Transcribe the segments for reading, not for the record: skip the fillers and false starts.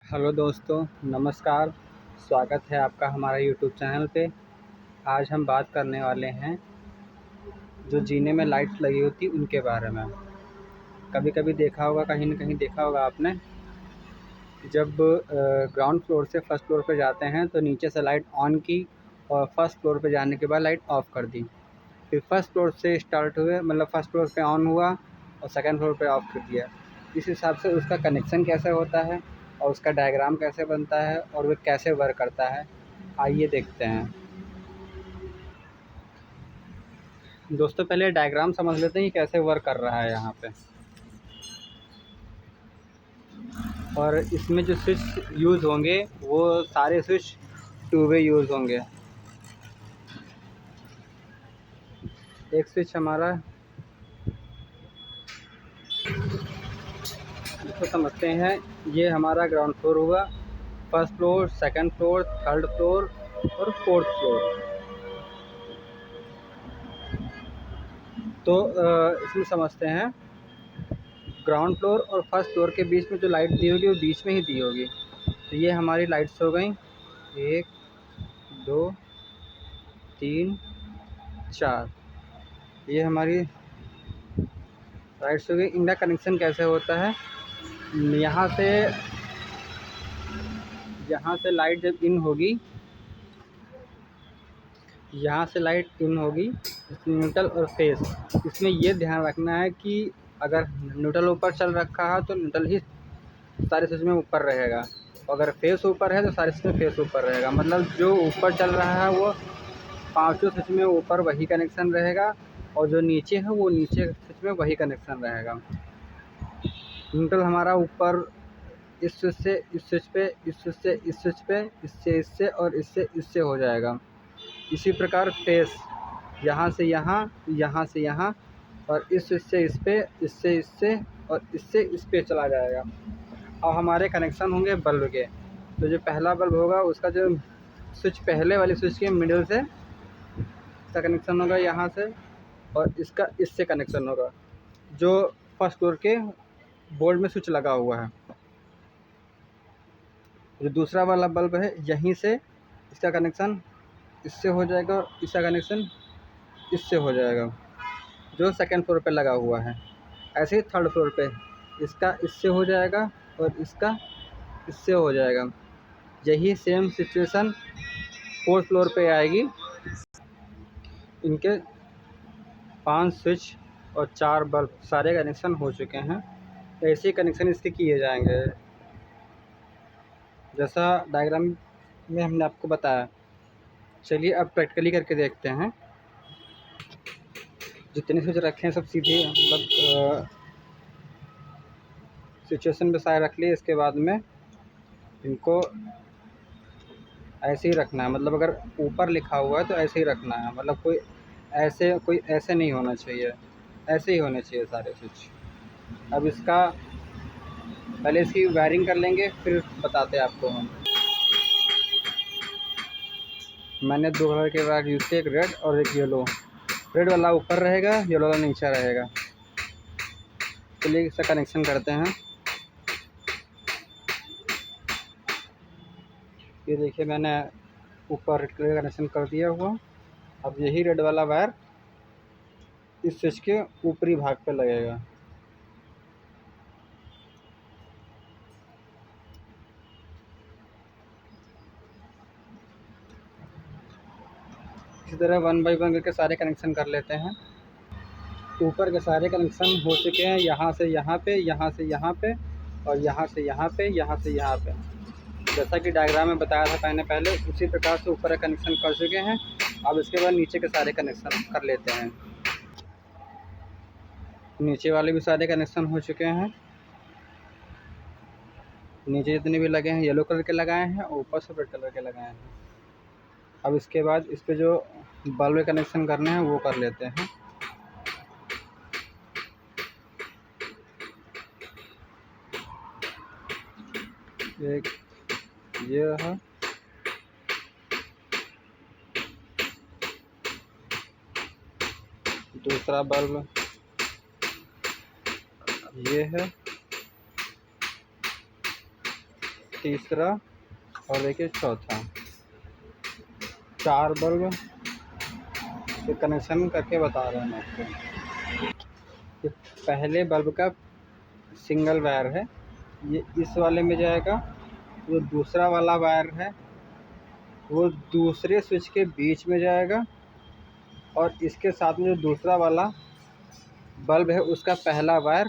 Hello दोस्तों, नमस्कार। स्वागत है आपका हमारे यूट्यूब चैनल पे। आज हम बात करने वाले हैं जो जीने में लाइट्स लगी होती उनके बारे में। कभी कभी देखा होगा, कहीं न कहीं देखा होगा आपने, जब ग्राउंड फ्लोर से फर्स्ट फ्लोर पे जाते हैं तो नीचे से लाइट ऑन की और फर्स्ट फ्लोर पे जाने के बाद लाइट ऑफ़ कर दी। फिर फर्स्ट फ्लोर से स्टार्ट हुए, मतलब फर्स्ट फ्लोर पे ऑन हुआ और सेकंड फ्लोर पे ऑफ़ कर दिया। इस हिसाब से उसका कनेक्शन कैसे होता है और उसका डायग्राम कैसे बनता है और वो कैसे वर्क करता है, आइए देखते हैं। दोस्तों, पहले डायग्राम समझ लेते हैं कि कैसे वर्क कर रहा है यहाँ पे। और इसमें जो स्विच यूज़ होंगे वो सारे स्विच टू वे यूज़ होंगे। एक स्विच हमारा, इसको समझते हैं, ये हमारा ग्राउंड फ्लोर हुआ। First floor, second floor, third floor और फोर्थ फ्लोर। तो इसमें समझते हैं, ग्राउंड फ्लोर और फर्स्ट फ्लोर के बीच में जो लाइट दी होगी वो बीच में ही दी होगी। तो ये हमारी लाइट्स हो गई 1, 2, 3, 4। ये हमारी लाइट्स हो गई। इनका कनेक्शन कैसे होता है, यहाँ से लाइट जब इन होगी, यहाँ से लाइट इन होगी, न्यूट्रल और फेस। इसमें ये ध्यान रखना है कि अगर न्यूट्रल ऊपर चल रखा है तो न्यूट्रल ही सारे स्विच में ऊपर रहेगा, और अगर फेस ऊपर है तो सारे स्विच में फेस ऊपर रहेगा। मतलब जो ऊपर चल रहा है वो पाँचों स्विच में ऊपर वही कनेक्शन रहेगा, और जो नीचे है वो नीचे स्विच में वही कनेक्शन रहेगा। न्यूट्रल हमारा ऊपर इस स्विच से इस स्विच पे, इस स्विच से इस स्विच पे, इससे इससे और इससे इससे हो जाएगा। इसी प्रकार फेस यहाँ से यहाँ, यहाँ से यहाँ, और इस स्विच से इस पे, इससे इससे और इससे इस पे चला जाएगा। और हमारे कनेक्शन होंगे बल्ब के। तो जो पहला बल्ब होगा उसका जो स्विच पहले वाले स्विच के मिडिल से इसका कनेक्शन होगा यहाँ से, और इसका इससे कनेक्शन होगा जो फर्स्ट फ्लोर के बोर्ड में स्विच लगा हुआ है। जो दूसरा वाला बल्ब है, यहीं से इसका कनेक्शन इससे हो जाएगा और इसका कनेक्शन इससे हो जाएगा, जो सेकंड फ्लोर पे लगा हुआ है। ऐसे ही थर्ड फ्लोर पे इसका इससे हो जाएगा और इसका इससे हो जाएगा। यही सेम सिचुएशन फोर्थ फ्लोर पे आएगी। इनके 5 स्विच और 4 बल्ब सारे कनेक्शन हो चुके हैं। ऐसे कनेक्शन इसके किए जाएंगे जैसा डायग्राम में हमने आपको बताया। चलिए अब प्रैक्टिकली करके देखते हैं। जितने स्विच रखे हैं सब सीधे, मतलब सिचुएशन पे सारे रख लिए। इसके बाद में इनको ऐसे ही रखना है, मतलब अगर ऊपर लिखा हुआ है तो ऐसे ही रखना है, मतलब कोई ऐसे नहीं होना चाहिए, ऐसे ही होने चाहिए सारे स्विच। अब इसका पहले इसकी वायरिंग कर लेंगे, फिर बताते हैं आपको हम। मैंने 2 कलर के वायर यूज़ किए, एक रेड और एक येलो। रेड वाला ऊपर रहेगा, येलो वाला नीचे रहेगा। चलिए इसका कनेक्शन करते हैं। ये देखिए, मैंने ऊपर रेड कलर का कनेक्शन कर दिया हुआ। अब यही रेड वाला वायर इस स्विच के ऊपरी भाग पे लगेगा। इसी तरह 1 बाई 1 करके सारे कनेक्शन कर लेते हैं। ऊपर के सारे कनेक्शन हो चुके हैं, यहाँ से यहाँ पे, यहाँ से यहाँ पे, और यहाँ से यहाँ पे, यहाँ से यहाँ पे। जैसा कि डायग्राम में बताया था पहले, उसी प्रकार से ऊपर का कनेक्शन कर चुके हैं। अब इसके बाद नीचे के सारे कनेक्शन कर लेते हैं। नीचे वाले भी सारे कनेक्शन हो चुके हैं। नीचे जितने भी लगे हैं येलो कलर के लगाए हैं, और ऊपर से रेड कलर के लगाए हैं। अब इसके बाद इस पे जो बल्ब कनेक्शन करने हैं वो कर लेते हैं। एक ये रहा, दूसरा बल्ब ये है, तीसरा और देखिए चौथा। 4 बल्ब के कनेक्शन करके बता रहे हैं आपको। ये पहले बल्ब का सिंगल वायर है, ये इस वाले में जाएगा। जो दूसरा वाला वायर है वो दूसरे स्विच के बीच में जाएगा, और इसके साथ में जो दूसरा वाला बल्ब है उसका पहला वायर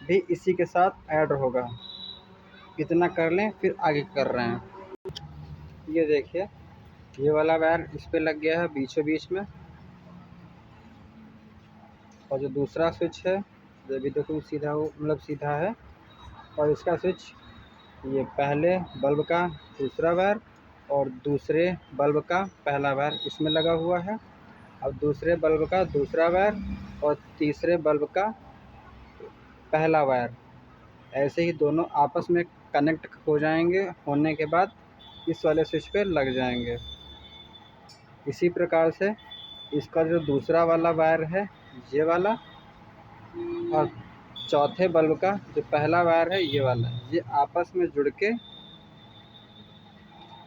भी इसी के साथ ऐड होगा। इतना कर लें, फिर आगे कर रहे हैं। ये देखिए, ये वाला वायर इस पे लग गया है बीचों बीच में, और जो दूसरा स्विच है ये भी देखो सीधा, वो मतलब सीधा है। और इसका स्विच ये पहले बल्ब का दूसरा वायर और दूसरे बल्ब का पहला वायर इसमें लगा हुआ है। अब दूसरे बल्ब का दूसरा वायर और तीसरे बल्ब का पहला वायर, ऐसे ही दोनों आपस में कनेक्ट हो जाएंगे। होने के बाद इस वाले स्विच पे लग जाएंगे। इसी प्रकार से इसका जो दूसरा वाला वायर है ये वाला, और चौथे बल्ब का जो पहला वायर है ये वाला, ये आपस में जुड़ के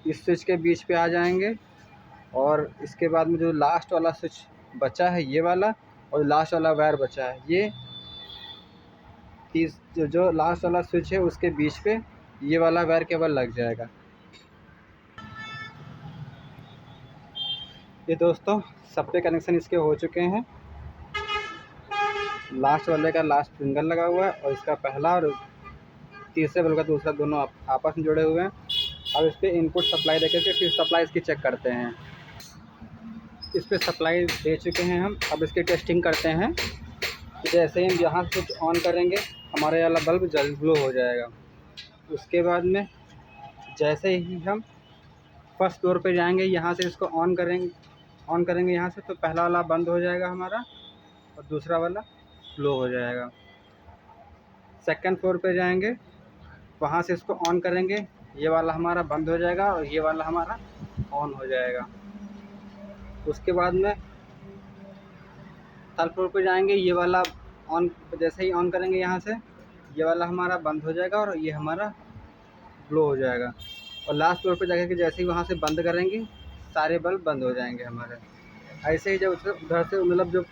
इस स्विच के बीच पे आ जाएंगे। और इसके बाद में जो लास्ट वाला स्विच बचा है ये वाला, और लास्ट वाला वायर बचा है ये जो लास्ट वाला स्विच है उसके बीच पे ये वाला वायर केवल लग जाएगा। ये दोस्तों सब पे कनेक्शन इसके हो चुके हैं। लास्ट वाले का लास्ट सिंगल लगा हुआ है, और इसका पहला और तीसरे बल्ब का दूसरा, दोनों आपस में जुड़े हुए हैं। अब इस पर इनपुट सप्लाई दे करके फिर सप्लाई इसकी चेक करते हैं। इस पर सप्लाई दे चुके हैं हम, अब इसकी टेस्टिंग करते हैं। जैसे ही हम यहाँ स्विच ऑन करेंगे हमारे वाला बल्ब जल्द ग्लो हो जाएगा। उसके बाद में जैसे ही हम फर्स्ट फ्लोर पे जाएंगे, यहाँ से इसको ऑन करेंगे यहाँ से, तो पहला वाला बंद हो जाएगा हमारा और दूसरा वाला ग्लो हो जाएगा। सेकंड फ्लोर पे जाएंगे, वहाँ से इसको ऑन करेंगे, ये वाला हमारा बंद हो जाएगा और ये वाला हमारा ऑन हो जाएगा। उसके बाद में थर्ड फ्लोर पे जाएंगे, ये वाला ऑन, जैसे ही ऑन करेंगे यहाँ से ये वाला हमारा बंद हो जाएगा और ये हमारा ग्लो हो जाएगा। और लास्ट फ्लोर पे जाकर के जैसे ही वहाँ से बंद करेंगे सारे बल्ब बंद हो जाएंगे हमारे। ऐसे ही जब उधर से मतलब जब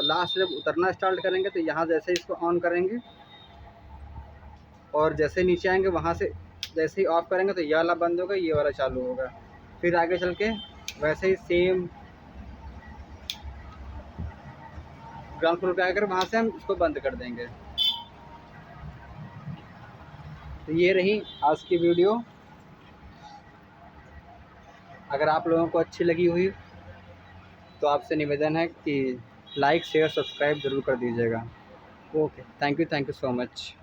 लास्ट जब उतरना स्टार्ट करेंगे तो यहाँ जैसे ही इसको ऑन करेंगे और जैसे नीचे आएंगे वहाँ से जैसे ही ऑफ करेंगे तो ये वाला बंद होगा, ये वाला चालू होगा। फिर आगे चल के वैसे ही सेम ग्राउंड फ्लोर पे आकर वहाँ से हम इसको बंद कर देंगे। तो ये रही आज की वीडियो। अगर आप लोगों को अच्छी लगी हुई तो आपसे निवेदन है कि लाइक शेयर सब्सक्राइब ज़रूर कर दीजिएगा। Okay, thank you so much.